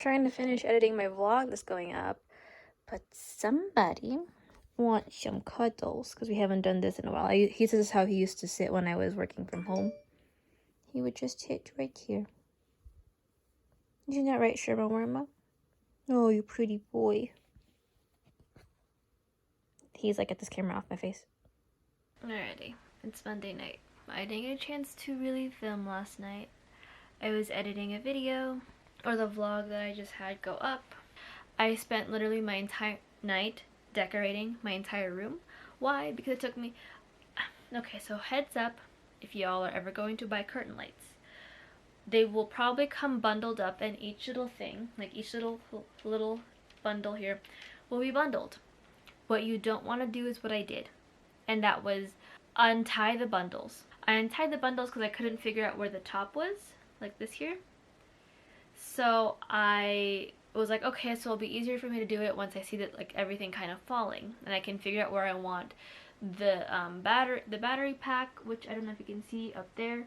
Trying to finish editing my vlog that's going up, but somebody wants some cuddles because we haven't done this in a while. He says this is how he used to sit when I was working from home. He would just sit right here. Isn't that right, Sherma Worma? Oh, you pretty boy. He's like, get this camera off my face. Alrighty, it's Monday night. I didn't get a chance to really film last night. I was editing a video, or the vlog that I just had go up. I spent literally my entire night decorating my entire room. Why? Because it took me... Okay, so heads up if y'all are ever going to buy curtain lights. They will probably come bundled up, and each little thing, like each little bundle here, will be bundled. What you don't want to do is what I did, and that was untie the bundles. I untied the bundles because I couldn't figure out where the top was, like this here. So I was like, okay, so it'll be easier for me to do it once I see that like everything kind of falling, and I can figure out where I want the battery pack, which I don't know if you can see up there,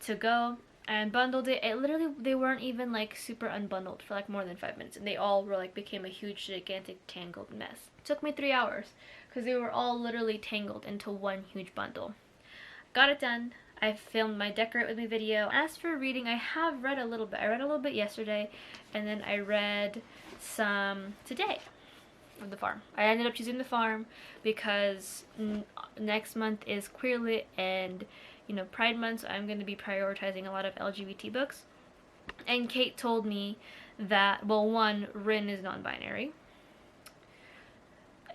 to go. And bundled it. It literally, they weren't even like super unbundled for like more than 5 minutes, and they all were like became a huge gigantic tangled mess. It took me 3 hours because they were all literally tangled into one huge bundle. Got it done. I filmed my decorate with me video. As for reading, I have read a little bit. I read a little bit yesterday, and then I read some today of The Farm. I ended up choosing The Farm because next month is Queerlit and, you know, Pride Month, so I'm going to be prioritizing a lot of LGBT books. And Kate told me that, well, one, Rin is non-binary.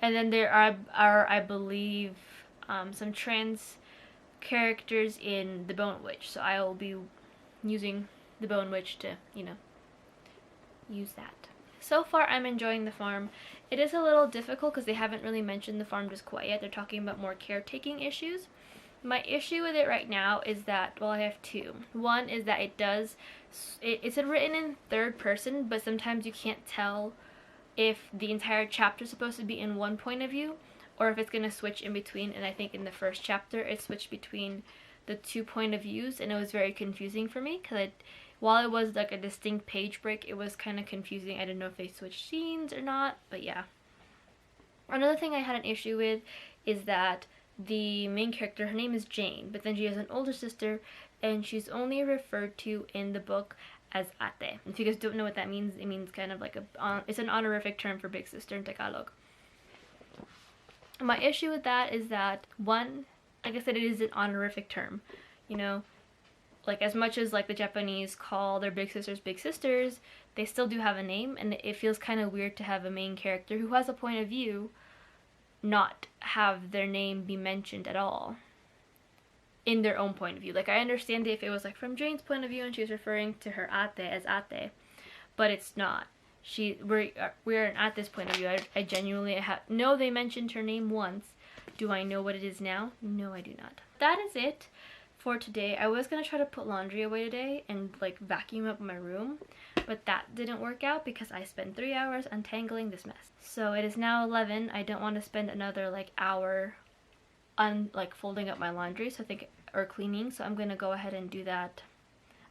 And then there are I believe, some trans characters in The Bone Witch, so I will be using The Bone Witch to, you know, use that. So far, I'm enjoying The Farm. It is a little difficult because they haven't really mentioned The Farm just quite yet. They're talking about more caretaking issues. My issue with it right now is that, well, I have two. One is that it's written in third person, but sometimes you can't tell if the entire chapter is supposed to be in one point of view or if it's going to switch in between. And I think in the first chapter it switched between the 2 point of views, and it was very confusing for me because while it was like a distinct page break, it was kind of confusing. I didn't know if they switched scenes or not, but yeah. Another thing I had an issue with is that the main character, her name is Jane, but then she has an older sister, and she's only referred to in the book as ate. If you guys don't know what that means, it means kind of like it's an honorific term for big sister in Tagalog. My issue with that is that, one, like I said, it is an honorific term, you know, like as much as like the Japanese call their big sisters, they still do have a name, and it feels kind of weird to have a main character who has a point of view not have their name be mentioned at all in their own point of view. Like, I understand if it was like from Jane's point of view and she was referring to her ate as ate, but it's not. We're at this point of view. I genuinely know they mentioned her name once. Do I know what it is now? No, I do not. That is it for today. I was gonna try to put laundry away today and like vacuum up my room, but that didn't work out because I spent 3 hours untangling this mess. So it is now 11. I don't want to spend another like hour like folding up my laundry, or cleaning, so I'm gonna go ahead and do that.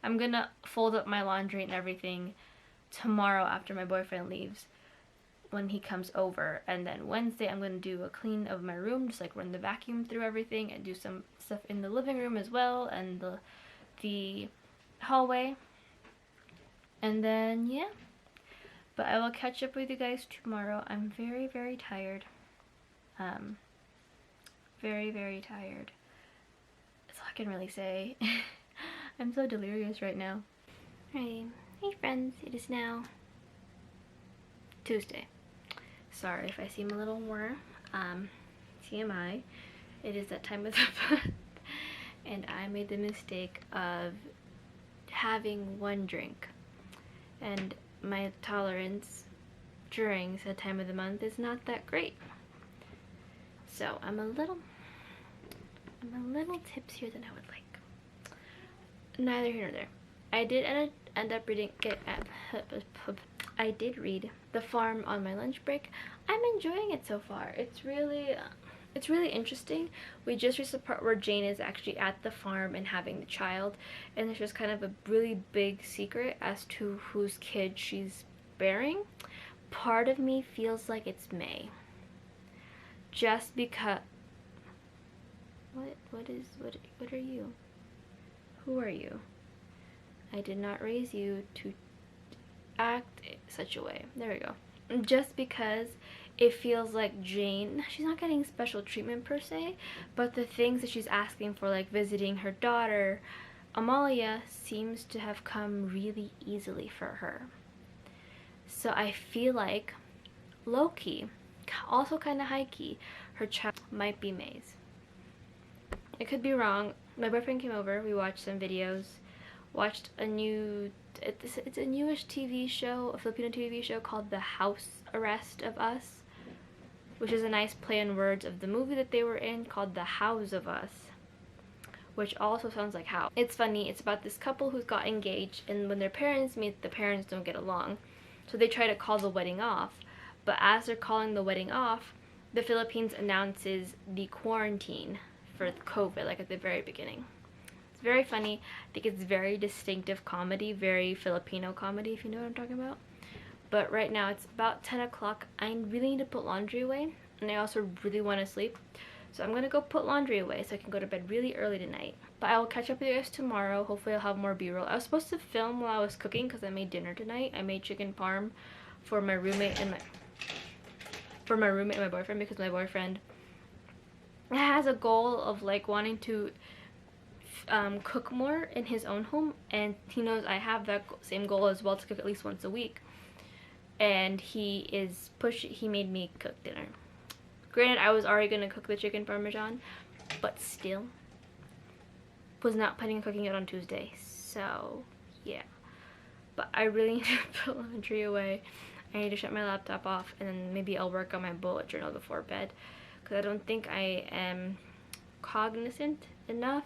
I'm gonna fold up my laundry and everything tomorrow after my boyfriend leaves, when he comes over, and then Wednesday I'm gonna do a clean of my room, just like run the vacuum through everything and do some stuff in the living room as well, and the hallway. And then, yeah. But I will catch up with you guys tomorrow. I'm very, very tired. Very, very tired. That's all I can really say. I'm so delirious right now. Hey friends, it is now Tuesday. Sorry if I seem a little more TMI. It is that time of the month, and I made the mistake of having one drink, and my tolerance during the time of the month is not that great. So I'm a little tipsier than I would like. Neither here nor there. I did end up reading. I did read The Farm on my lunch break. I'm enjoying it so far. It's really interesting. We just reached the part where Jane is actually at the farm and having the child, and there's just kind of a really big secret as to whose kid she's bearing, part of me feels like it's May. Just because... What are you? Who are you? I did not raise you to act such a way. There we go. Just because it feels like Jane, she's not getting special treatment per se, but the things that she's asking for, like visiting her daughter, Amalia, seems to have come really easily for her. So I feel like, low-key, also kind of high-key, her child might be May's. I could be wrong. My boyfriend came over, we watched some videos, watched a new, it's a newish TV show, a Filipino TV show called The House Arrest of Us, which is a nice play on words of the movie that they were in called The House of Us, which also sounds like how. It's funny, it's about this couple who's got engaged, and when their parents meet, the parents don't get along. So they try to call the wedding off, but as they're calling the wedding off, the Philippines announces the quarantine for COVID, like at the very beginning. It's very funny. I think it's very distinctive comedy, very Filipino comedy, if you know what I'm talking about. But right now it's about 10 o'clock. I really need to put laundry away, and I also really want to sleep. So I'm gonna go put laundry away so I can go to bed really early tonight. But I will catch up with you guys tomorrow. Hopefully I'll have more B-roll. I was supposed to film while I was cooking because I made dinner tonight. I made chicken parm for my roommate and my boyfriend, because my boyfriend has a goal of like wanting to cook more in his own home, and he knows I have that same goal as well, to cook at least once a week. And he made me cook dinner. Granted, I was already gonna cook the chicken parmesan, but still was not planning on cooking it on Tuesday. So yeah, but I really need to put laundry away. I need to shut my laptop off, and then maybe I'll work on my bullet journal before bed, because I don't think I am cognizant enough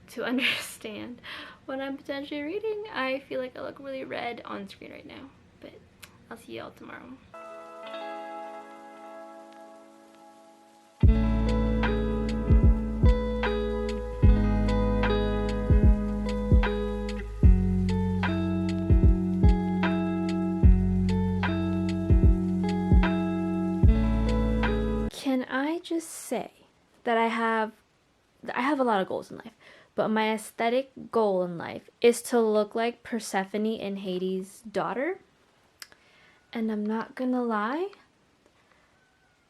to understand what I'm potentially reading. I feel like I look really red on screen right now, but I'll see y'all tomorrow. Can I just say that I have a lot of goals in life, but my aesthetic goal in life is to look like Persephone and Hades' daughter. And I'm not gonna lie,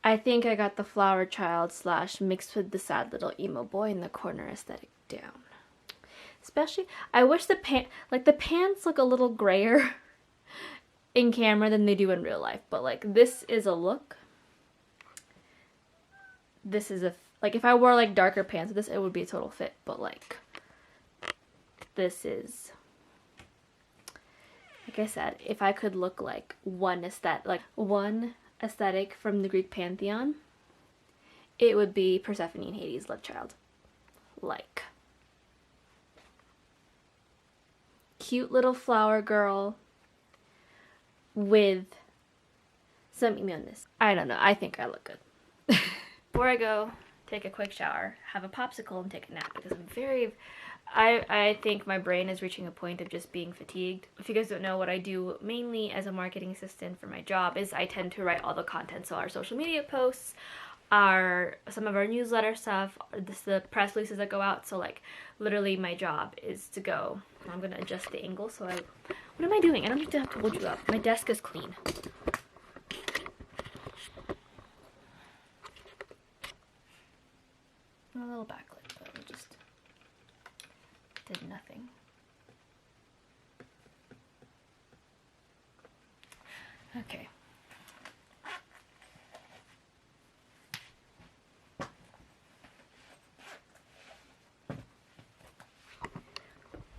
I think I got the flower child / mixed with the sad little emo boy in the corner aesthetic down. Especially, I wish the pants look a little grayer in camera than they do in real life, but like this is a look. This is like if I wore like darker pants with this, it would be a total fit, but like this is, like I said, if I could look like one aesthetic from the Greek pantheon, it would be Persephone and Hades' love child. Like cute little flower girl with some emoness. I don't know, I think I look good. Before I go take a quick shower, have a popsicle, and take a nap, because I think my brain is reaching a point of just being fatigued. If you guys don't know, what I do mainly as a marketing assistant for my job is I tend to write all the content. So our social media posts, some of our newsletter stuff, the press releases that go out. So like literally my job is to go. I'm gonna adjust the angle so what am I doing? I don't need to have to hold you up. My desk is clean. A little backlit, but we just did nothing. Okay.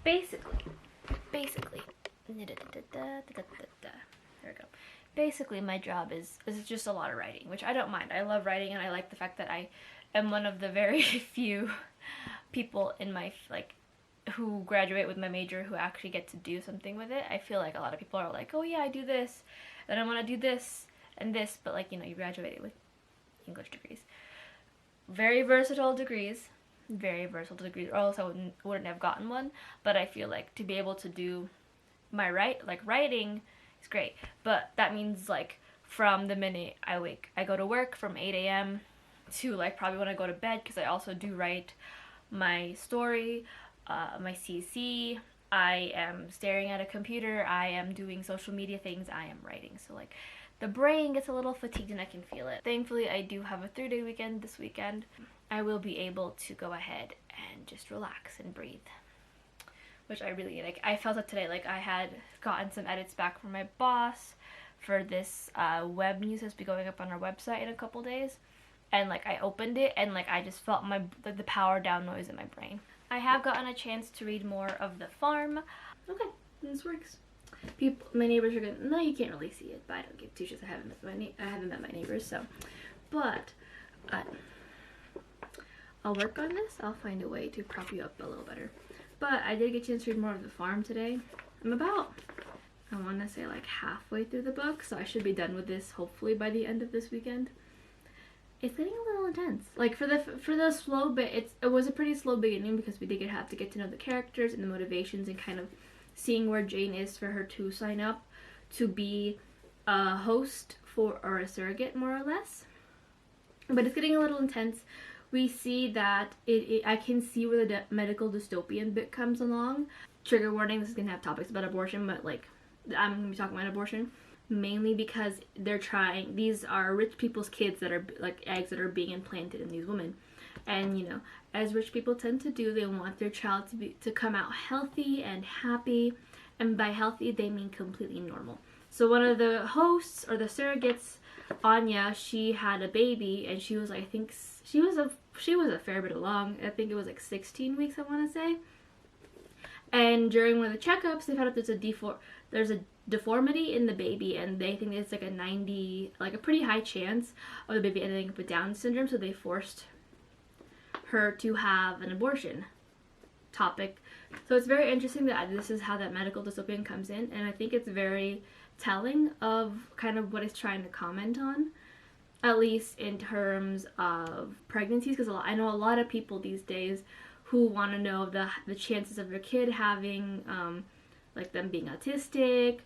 Basically, there we go. Basically, my job is just a lot of writing, which I don't mind. I love writing, and I like the fact that I am one of the very few people in my, who graduate with my major who actually get to do something with it. I feel like a lot of people are like, oh yeah, I do this, then I want to do this and this, but like, you know, you graduated with English degrees. Very versatile degrees, or else I wouldn't have gotten one. But I feel like to be able to do my writing It's great. But that means like from the minute I go to work from 8 a.m. to like probably when I go to bed, because I also do write my story, my CC. I am staring at a computer. I am doing social media things. I am writing. So like the brain gets a little fatigued and I can feel it. Thankfully, I do have a 3-day weekend this weekend. I will be able to go ahead and just relax and breathe, which I really like. I felt it today. Like I had gotten some edits back from my boss for this web news that's be going up on our website in a couple days, and like I opened it and like I just felt the power down noise in my brain. I have gotten a chance to read more of The Farm. Okay, this works. My neighbors are gonna. No, you can't really see it, but I don't give two shits. I haven't met my neighbors, so. But I'll work on this. I'll find a way to prop you up a little better. But I did get a chance to read more of The Farm today. I'm about, I want to say like halfway through the book, so I should be done with this hopefully by the end of this weekend. It's getting a little intense. Like for the slow bit, it was a pretty slow beginning because we did have to get to know the characters and the motivations and kind of seeing where Jane is for her to sign up to be a host for, or a surrogate more or less. But it's getting a little intense. We see that I can see where the medical dystopian bit comes along. Trigger warning, this is gonna have topics about abortion, but like I'm gonna be talking about abortion mainly because these are rich people's kids that are like eggs that are being implanted in these women. And you know, as rich people tend to do, they want their child to come out healthy and happy, and by healthy they mean completely normal. So one of the hosts or the surrogates, Anya, she had a baby and she was, I think she was a fair bit along. I think it was like 16 weeks, I want to say. And during one of the checkups, they found out there's a deformity in the baby, and they think it's like a pretty high chance of the baby ending up with Down syndrome. So they forced her to have an abortion. Topic. So it's very interesting that this is how that medical dystopian comes in, and I think it's very telling of kind of what it's trying to comment on, at least in terms of pregnancies, because I know a lot of people these days who want to know the chances of their kid having like them being autistic,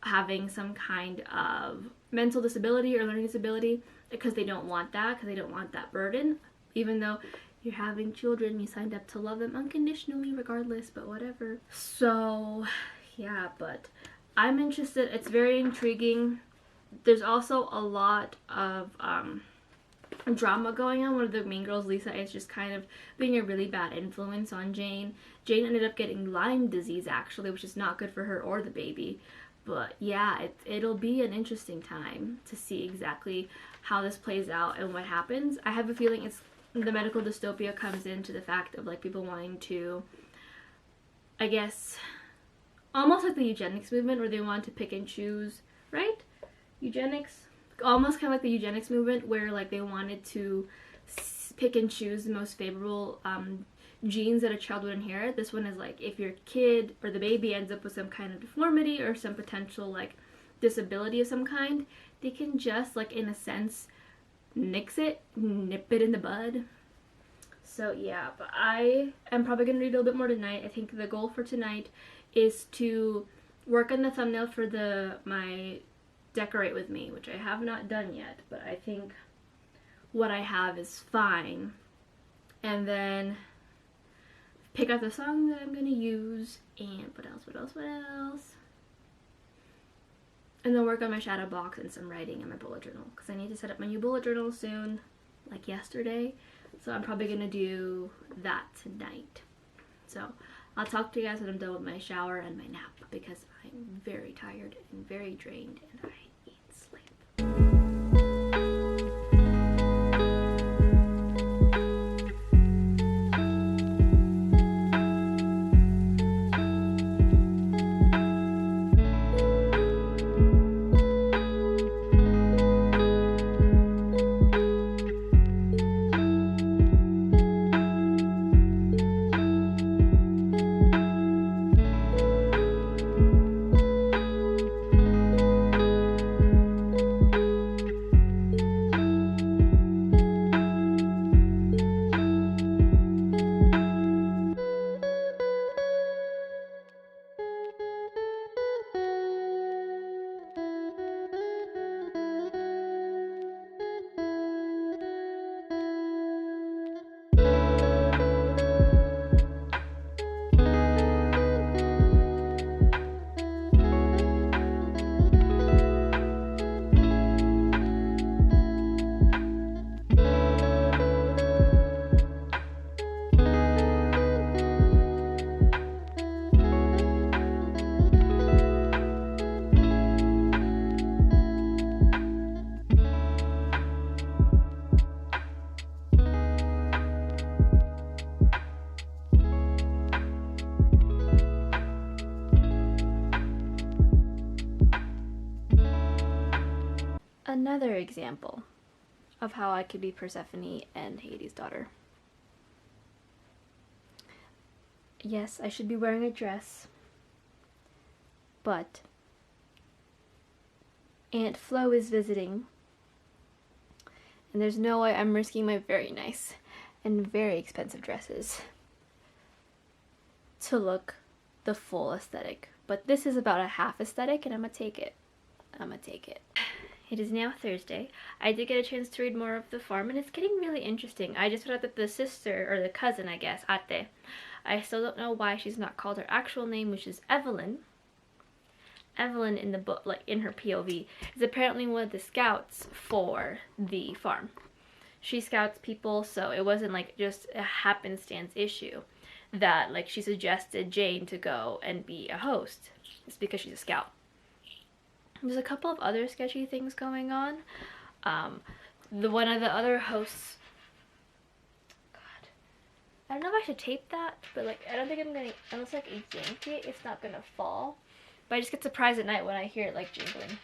having some kind of mental disability or learning disability, because they don't want that burden, even though you're having children, you signed up to love them unconditionally regardless, but whatever. So yeah, but I'm interested. It's very intriguing. There's also a lot of drama going on. One of the main girls, Lisa, is just kind of being a really bad influence on Jane. Jane ended up getting Lyme disease actually, which is not good for her or the baby. But yeah, it'll be an interesting time to see exactly how this plays out and what happens. I have a feeling the medical dystopia comes into the fact of like people wanting to, I guess, almost like the eugenics movement where they want to pick and choose, right? Eugenics, almost kind of like the eugenics movement where like they wanted to pick and choose the most favorable genes that a child would inherit. This one is like if your kid or the baby ends up with some kind of deformity or some potential like disability of some kind, they can just like in a sense nip it in the bud. So yeah, but I am probably gonna read a little bit more tonight. I think the goal for tonight is to work on the thumbnail for my decorate with me, which I have not done yet, but I think what I have is fine. And then pick out the song that I'm gonna use, and what else? And then work on my shadow box and some writing in my bullet journal, because I need to set up my new bullet journal soon, like yesterday. So I'm probably gonna do that tonight. So I'll talk to you guys when I'm done with my shower and my nap, because I'm very tired and very drained and I need sleep. Another example of how I could be Persephone and Hades' daughter. Yes, I should be wearing a dress, but Aunt Flo is visiting, and there's no way I'm risking my very nice and very expensive dresses to look the full aesthetic. But this is about a half aesthetic, and I'm gonna take it. It is now Thursday. I did get a chance to read more of The Farm, and it's getting really interesting. I just found out that the sister, or the cousin, I guess, Ate, I still don't know why she's not called her actual name, which is Evelyn. Evelyn in the book, like in her POV, is apparently one of the scouts for the farm. She scouts people, so it wasn't like just a happenstance issue that like she suggested Jane to go and be a host. It's because she's a scout. There's a couple of other sketchy things going on. One of the other hosts, God, I don't know if I should tape that, but like I don't think I'm gonna, unless like I yank it, it's not gonna fall. But I just get surprised at night when I hear it like jingling.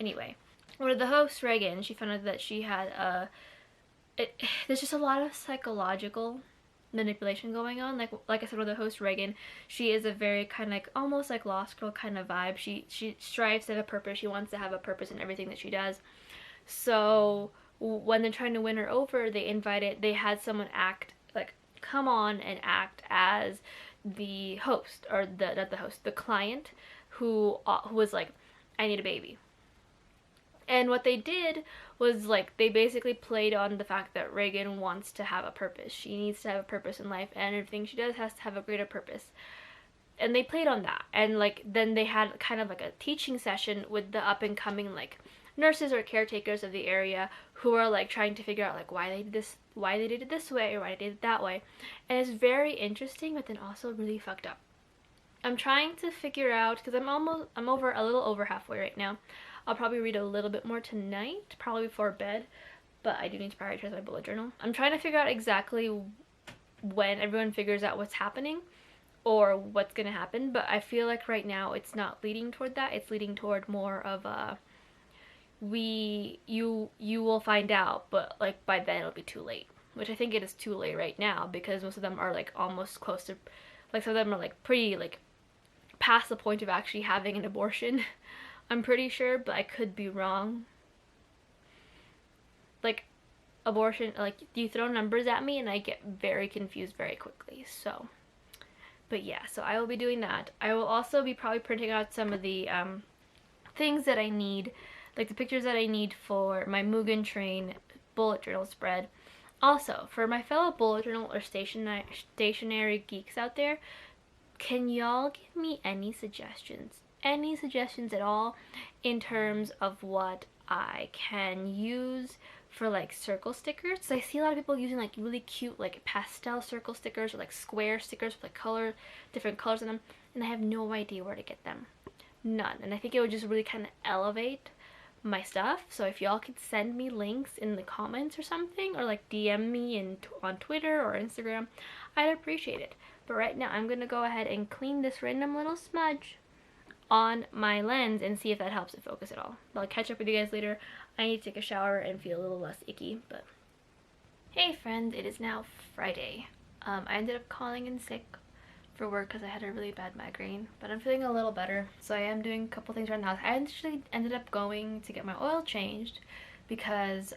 Anyway, one of the hosts, Reagan, she found out that she had there's just a lot of psychological manipulation going on. Like I said, with the host, Reagan, she is a very kind of like almost like Lost Girl kind of vibe. She strives to have a purpose. She wants to have a purpose in everything that she does. So when they're trying to win her over, they had someone come on and act as the host, or the client who was like, I need a baby. And what they did was like they basically played on the fact that Reagan wants to have a purpose. She needs to have a purpose in life, and everything she does has to have a greater purpose. And they played on that. And like then they had kind of like a teaching session with the up and coming like nurses or caretakers of the area who are like trying to figure out like why they did it this way or why they did it that way. And it's very interesting, but then also really fucked up. I'm trying to figure out, because I'm a little over halfway right now. I'll probably read a little bit more tonight, probably before bed, but I do need to prioritize my bullet journal. I'm trying to figure out exactly when everyone figures out what's happening or what's going to happen, but I feel like right now it's not leading toward that. It's leading toward more of a you will find out, but like by then it'll be too late, which I think it is too late right now, because most of them are like almost close to, like some of them are like pretty like past the point of actually having an abortion. I'm pretty sure, but I could be wrong. Like, abortion, like, you throw numbers at me and I get very confused very quickly, so. But yeah, so I will be doing that. I will also be probably printing out some of the things that I need, like the pictures that I need for my Mugen Train bullet journal spread. Also, for my fellow bullet journal or stationary geeks out there, can y'all give me any suggestions? Any suggestions at all in terms of what I can use for like circle stickers? So I see a lot of people using like really cute like pastel circle stickers or like square stickers with like different colors in them, and I have no idea where to get them. None. And I think it would just really kind of elevate my stuff. So if y'all could send me links in the comments or something, or like DM me on Twitter or Instagram, I'd appreciate it. But right now I'm gonna go ahead and clean this random little smudge on my lens and see if that helps it focus at all. But I'll catch up with you guys later. I need to take a shower and feel a little less icky, but hey friends, it is now Friday. I ended up calling in sick for work because I had a really bad migraine, but I'm feeling a little better, so I am doing a couple things around the house. I actually ended up going to get my oil changed because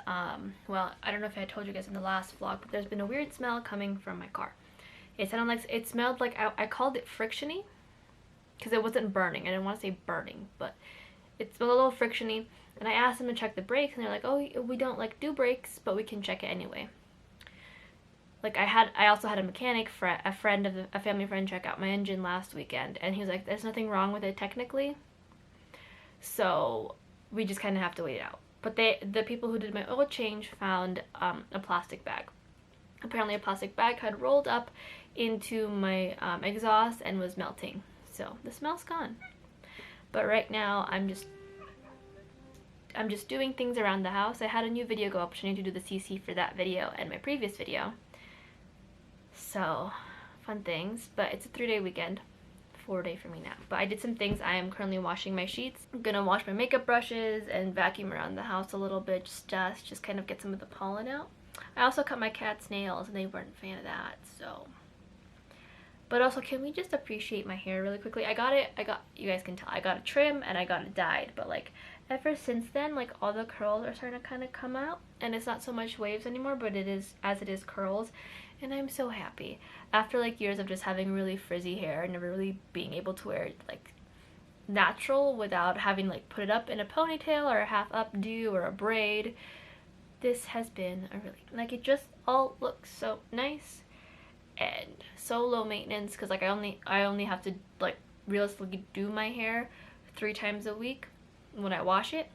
well, I don't know if I told you guys in the last vlog, but there's been a weird smell coming from my car. It smelled like, I called it frictiony, because it wasn't burning. I didn't want to say burning, but it smelled a little frictiony. And I asked them to check the brakes, and they're like, oh, we don't like do brakes, but we can check it anyway. Like I also had a mechanic, a family friend, check out my engine last weekend, and he was like, there's nothing wrong with it technically, so we just kind of have to wait it out. But the people who did my oil change found a plastic bag. Apparently a plastic bag had rolled up into my exhaust and was melting. So the smell's gone. But right now I'm just doing things around the house. I had a new video go up, so I need to do the CC for that video and my previous video. So fun things, but it's a 3-day weekend 4 day for me now. But I did some things. I am currently washing my sheets. I'm gonna wash my makeup brushes and vacuum around the house a little bit, just kind of get some of the pollen out. I also cut my cat's nails and they weren't a fan of that, so. But also, can we just appreciate my hair really quickly? You guys can tell, I got a trim and I got it dyed, but like ever since then, like all the curls are starting to kind of come out, and it's not so much waves anymore, but it is curls, and I'm so happy. After like years of just having really frizzy hair and never really being able to wear it like natural without having like put it up in a ponytail or a half updo or a braid, this has been a really, like, it just all looks so nice and so low maintenance, because like I only have to like realistically do my hair 3 times a week when I wash it,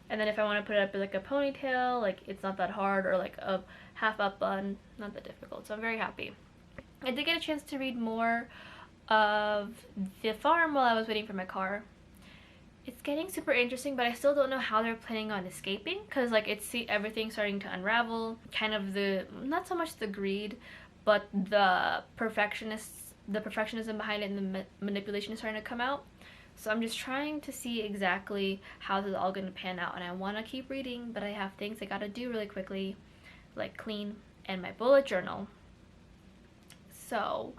and then if I want to put it up in like a ponytail, like it's not that hard, or like a half up bun, not that difficult. So I'm very happy. I did get a chance to read more of The Farm while I was waiting for my car. It's getting super interesting, but I still don't know how they're planning on escaping, because like everything's starting to unravel. Kind of not so much the greed, but the perfectionism behind it and the manipulation is starting to come out. So I'm just trying to see exactly how this is all going to pan out, and I want to keep reading, but I have things I gotta do really quickly, like clean and my bullet journal. So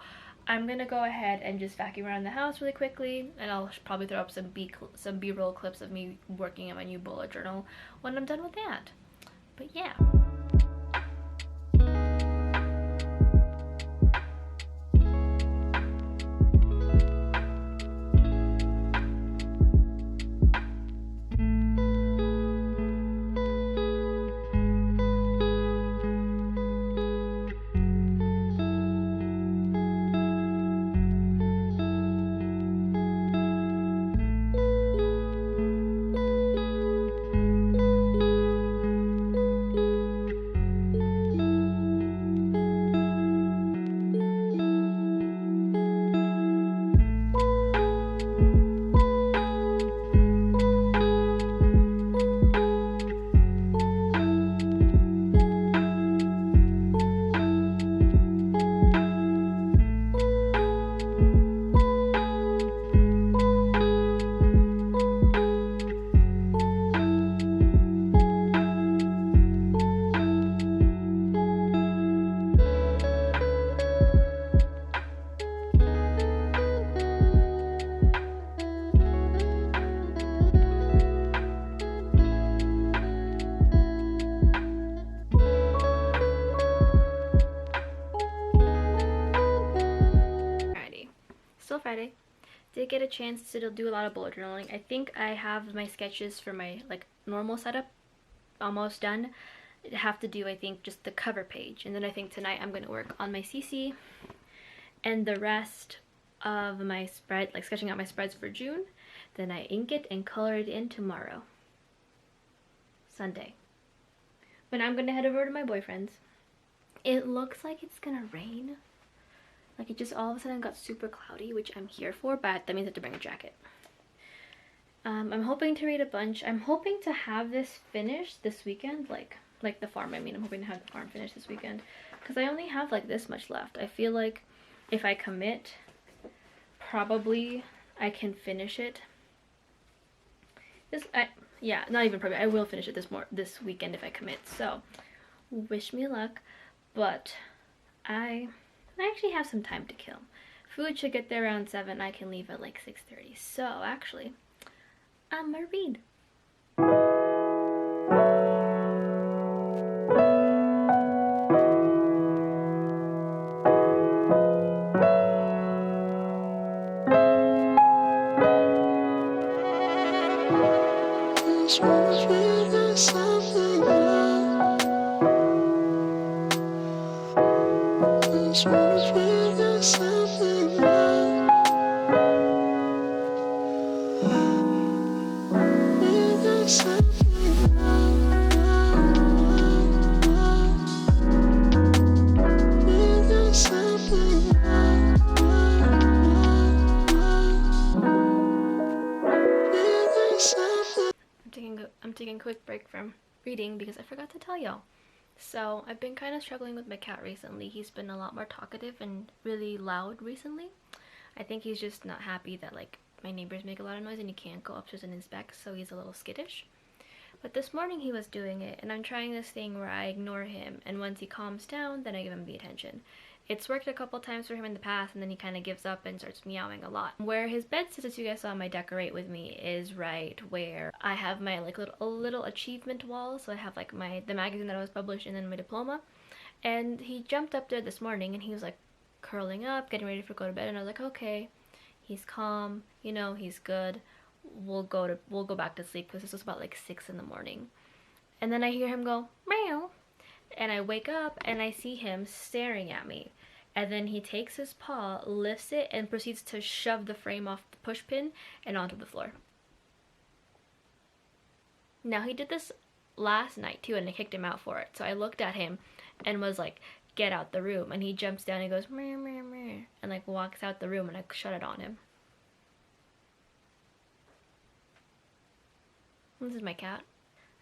I'm gonna go ahead and just vacuum around the house really quickly, and I'll probably throw up some B-roll clips of me working on my new bullet journal when I'm done with that. But yeah. Friday. Did get a chance to do a lot of bullet journaling. I think I have my sketches for my like normal setup almost done. I have to do, I think, just the cover page, and then I think tonight I'm going to work on my CC and the rest of my spread, like sketching out my spreads for June. Then I ink it and color it in tomorrow, Sunday. But I'm going to head over to my boyfriend's. It looks like it's gonna rain. Like it just all of a sudden got super cloudy, which I'm here for, but that means I have to bring a jacket. I'm hoping to read a bunch. I'm hoping to have this finished this weekend, like The Farm. I mean, I'm hoping to have The Farm finished this weekend, because I only have like this much left. I feel like if I commit, probably I can finish it. Yeah, not even probably. I will finish it this weekend if I commit. So, wish me luck. But I actually have some time to kill. Food should get there around 7. I can leave at like 6:30. So actually, I'm gonna read. I'm taking a quick break from reading because I forgot to tell y'all. So I've been kind of struggling with my cat recently. He's been a lot more talkative and really loud recently. I think he's just not happy that like my neighbors make a lot of noise and he can't go upstairs and inspect, so he's a little skittish. But this morning he was doing it, and I'm trying this thing where I ignore him, and once he calms down, then I give him the attention. It's worked a couple times for him in the past, and then he kind of gives up and starts meowing a lot. Where his bed sits, as you guys saw my decorate with me, is right where I have my like little achievement wall. So I have like the magazine that I was published and then my diploma. And he jumped up there this morning and he was like curling up, getting ready for go to bed, and I was like, okay, he's calm, you know, he's good. We'll go back to sleep, because this was about like 6 in the morning. And then I hear him go meow, and I wake up and I see him staring at me. And then he takes his paw, lifts it, and proceeds to shove the frame off the push pin and onto the floor. Now he did this last night too, and I kicked him out for it. So I looked at him and was like, get out the room. And he jumps down and goes meow meow meow, and like walks out the room, and I shut it on him. This is my cat.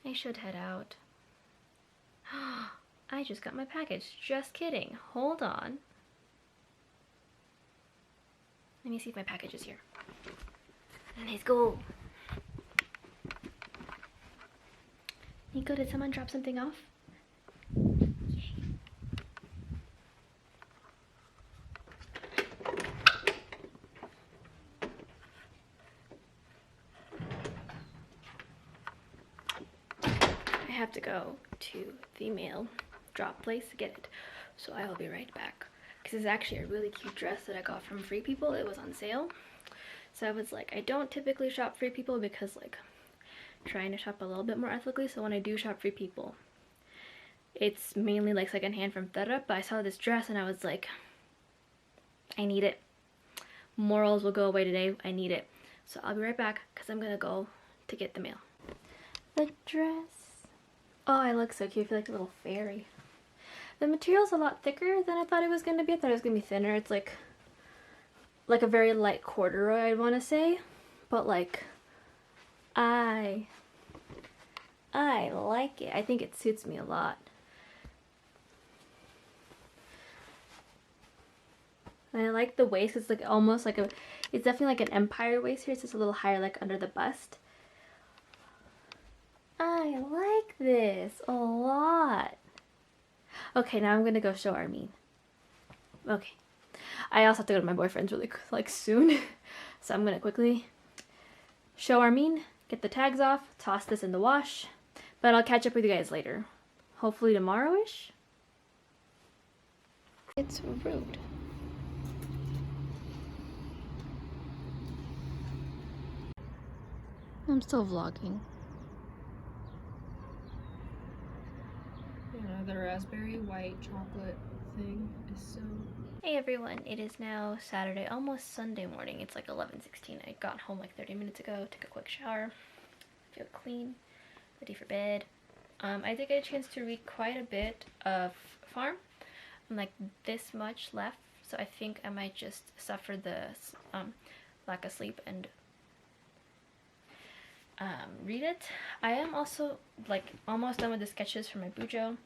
I should head out. I just got my package. Just kidding. Hold on. Let me see if my package is here. Let's go. Nico, did someone drop something off? Yay. I have to go to the mail drop place to get it, so I will be right back. Because it's actually a really cute dress that I got from Free People. It was on sale, so I was like, I don't typically shop Free People because like trying to shop a little bit more ethically. So when I do shop Free People, it's mainly like secondhand from Terra. But I saw this dress and I was like, I need it. Morals will go away today. I need it. So I'll be right back because I'm gonna go to get the mail. The dress. Oh, I look so cute. I feel like a little fairy. The material's a lot thicker than I thought it was going to be. I thought it was going to be thinner. It's like a very light corduroy, I'd want to say. But like, I like it. I think it suits me a lot. And I like the waist. It's like almost like it's definitely like an empire waist here. It's just a little higher, like under the bust. I like this a lot. Okay, now I'm gonna go show Armin. Okay. I also have to go to my boyfriend's really like soon. So I'm gonna quickly show Armin, get the tags off, toss this in the wash. But I'll catch up with you guys later. Hopefully tomorrow-ish. It's rude. I'm still vlogging. The raspberry white chocolate thing is so... Hey everyone, it is now Saturday, almost Sunday morning. It's like 11:16. I got home like 30 minutes ago, took a quick shower, feel clean, ready for bed. I did get a chance to read quite a bit of Farm. I'm like this much left, so I think I might just suffer the lack of sleep and read it. I am also like almost done with the sketches for my Bujo.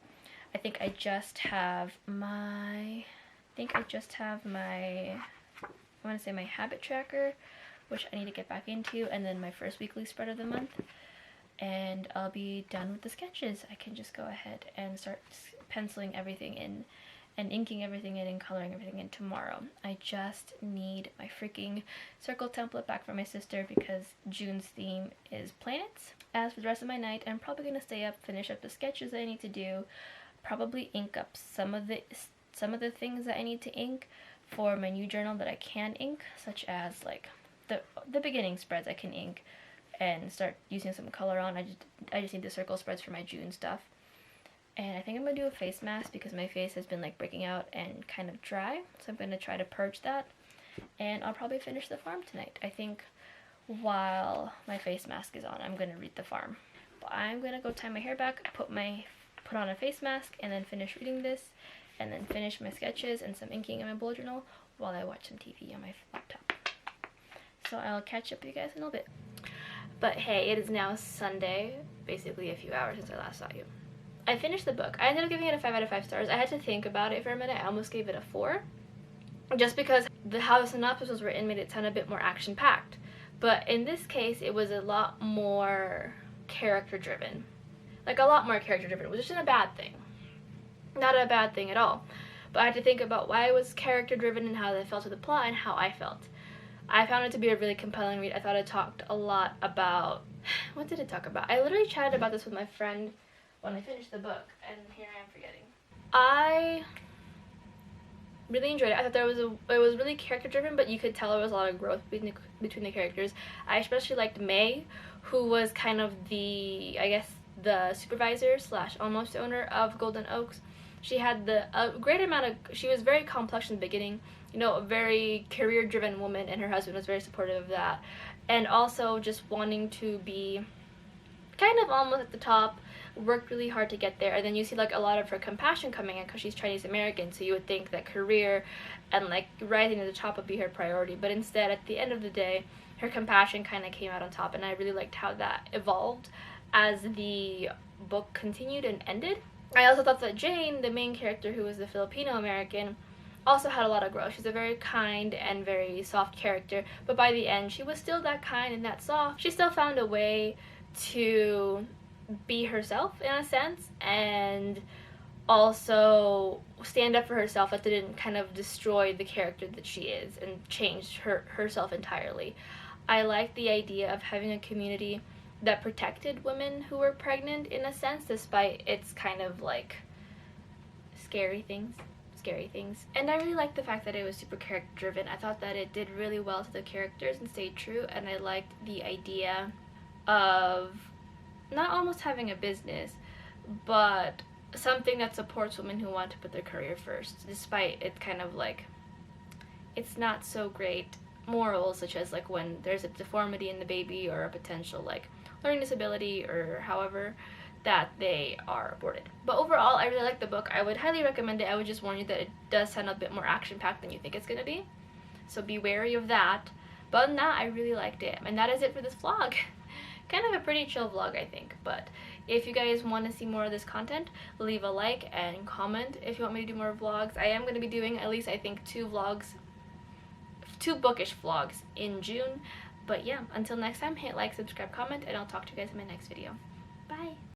I think I just have my, I want to say my habit tracker, which I need to get back into, and then my first weekly spread of the month. And I'll be done with the sketches. I can just go ahead and start penciling everything in and inking everything in and coloring everything in tomorrow. I just need my freaking circle template back from my sister because June's theme is planets. As for the rest of my night, I'm probably going to stay up, finish up the sketches that I need to do, probably ink up some of the things that I need to ink for my new journal that I can ink, such as like the beginning spreads I can ink and start using some color on. I just need the circle spreads for my June stuff. And I think I'm going to do a face mask because my face has been like breaking out and kind of dry. So I'm going to try to purge that. And I'll probably finish the Farm tonight. I think while my face mask is on, I'm going to read the Farm. But I'm going to go tie my hair back, put on a face mask, and then finish reading this. And then finish my sketches and some inking in my bullet journal while I watch some TV on my laptop. So I'll catch up with you guys in a little bit. But hey, it is now Sunday, basically a few hours since I last saw you. I finished the book. I ended up giving it a 5 out of 5 stars. I had to think about it for a minute. I almost gave it a 4. Just because how the synopsis was written made it sound a bit more action-packed. But in this case, it was a lot more character-driven. Like, a lot more character-driven, which isn't a bad thing. Not a bad thing at all. But I had to think about why it was character-driven and how they felt to the plot and how I felt. I found it to be a really compelling read. I thought it talked a lot about... What did it talk about? I literally chatted about this with my friend when I finished the book, and here I am forgetting. I really enjoyed it. I thought it was really character driven, but you could tell there was a lot of growth between the characters. I especially liked May, who was kind of the, I guess, the supervisor / almost owner of Golden Oaks. She had a great amount of, she was very complex in the beginning, you know, a very career driven woman, and her husband was very supportive of that, and also just wanting to be kind of almost at the top, worked really hard to get there. And then you see like a lot of her compassion coming in because she's Chinese American, so you would think that career and like rising to the top would be her priority, but instead at the end of the day her compassion kind of came out on top, and I really liked how that evolved as the book continued and ended. I also thought that Jane, the main character, who was the Filipino American, also had a lot of growth. She's a very kind and very soft character, but by the end she was still that kind and that soft. She still found a way to be herself in a sense, and also stand up for herself, that didn't kind of destroy the character that she is and change herself entirely. I like the idea of having a community that protected women who were pregnant in a sense, despite its kind of like scary things. And I really liked the fact that it was super character driven. I thought that it did really well to the characters and stayed true, and I liked the idea of not almost having a business, but something that supports women who want to put their career first, despite it kind of like, it's not so great morals, such as like when there's a deformity in the baby or a potential like learning disability or however, that they are aborted. But overall, I really like the book. I would highly recommend it. I would just warn you that it does sound a bit more action-packed than you think it's going to be, so be wary of that. But other than that, I really liked it. And that is it for this vlog. Kind of a pretty chill vlog, I think, but if you guys want to see more of this content, leave a like and comment if you want me to do more vlogs. I am going to be doing at least, I think, 2 bookish vlogs in June. But yeah, until next time, hit like, subscribe, comment, and I'll talk to you guys in my next video. Bye!